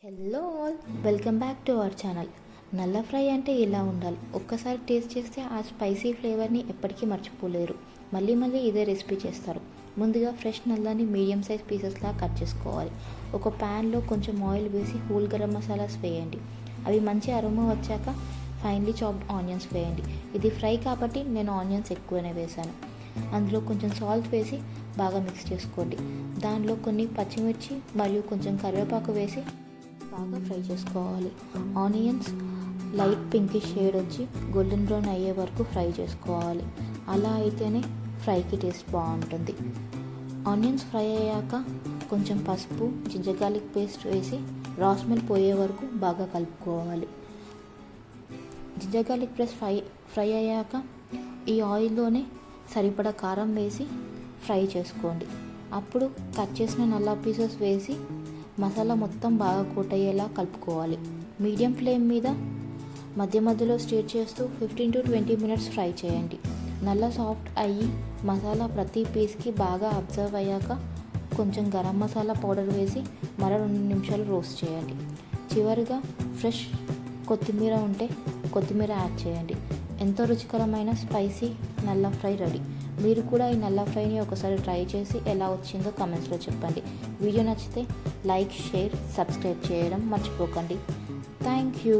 Hello all, welcome back to our channel. నల్ల fry అంటే ఇలా ఉండాలి. ఒక్కసారి టేస్ట్ చేస్తే ఆ స్పైసీ ఫ్లేవర్ని ఎప్పటికీ మర్చిపోలేరు. మళ్ళీ మళ్ళీ ఇదే రెసిపీ చేస్తారు. ముందుగా ఫ్రెష్ నల్లని మీడియం సైజ్ పీసెస్లా కట్ చేసుకోవాలి. ఒక ప్యాన్లో కొంచెం ఆయిల్ వేసి హోల్ గరం మసాలాస్ వేయండి. అవి మంచి అరోమా వచ్చాక ఫైన్లీ చాప్డ్ ఆనియన్స్ వేయండి. ఇది ఫ్రై కాబట్టి నేను ఆనియన్స్ ఎక్కువనే వేశాను. అందులో కొంచెం సాల్ట్ వేసి బాగా మిక్స్ చేసుకోండి. దానిలో కొన్ని పచ్చిమిర్చి మరియు కొంచెం కరివేపాకు వేసి బాగా ఫ్రై చేసుకోవాలి. ఆనియన్స్ లైట్ పింకిష్ షేడ్ వచ్చి గోల్డెన్ బ్రౌన్ అయ్యే వరకు ఫ్రై చేసుకోవాలి. అలా అయితేనే ఫ్రైకి టేస్ట్ బాగుంటుంది. ఆనియన్స్ ఫ్రై అయ్యాక కొంచెం పసుపు, జింజర్ గార్లిక్ పేస్ట్ వేసి రా స్మెల్ పోయే వరకు బాగా కలుపుకోవాలి. జింజర్ గార్లిక్ పేస్ట్ ఫ్రై అయ్యాక ఈ ఆయిల్లోనే సరిపడా కారం వేసి ఫ్రై చేసుకోండి. అప్పుడు కట్ చేసిన నల్ల పీసెస్ వేసి మసాలా మొత్తం బాగా కోట్ అయ్యేలా కలుపుకోవాలి. మీడియం ఫ్లేమ్ మీద మధ్య మధ్యలో స్టిర్ చేస్తూ 15 to 20 minutes ఫ్రై చేయండి. నల్ల సాఫ్ట్ అయ్యి మసాలా ప్రతి పీస్కి బాగా అబ్జర్వ్ అయ్యాక కొంచెం గరం మసాలా పౌడర్ వేసి మరో 2 నిమిషాలు రోస్ట్ చేయండి. చివరిగా ఫ్రెష్ కొత్తిమీర ఉంటే కొత్తిమీర యాడ్ చేయండి. ఎంతో రుచికరమైన స్పైసీ నల్ల ఫ్రై రెడీ. మీరు కూడా ఈ నల్ల ఫ్రైని ఒకసారి ట్రై చేసి ఎలా వచ్చిందో కామెంట్స్లో చెప్పండి. వీడియో నచ్చితే లైక్, షేర్, సబ్స్క్రైబ్ చేయడం మర్చిపోకండి. Thank you.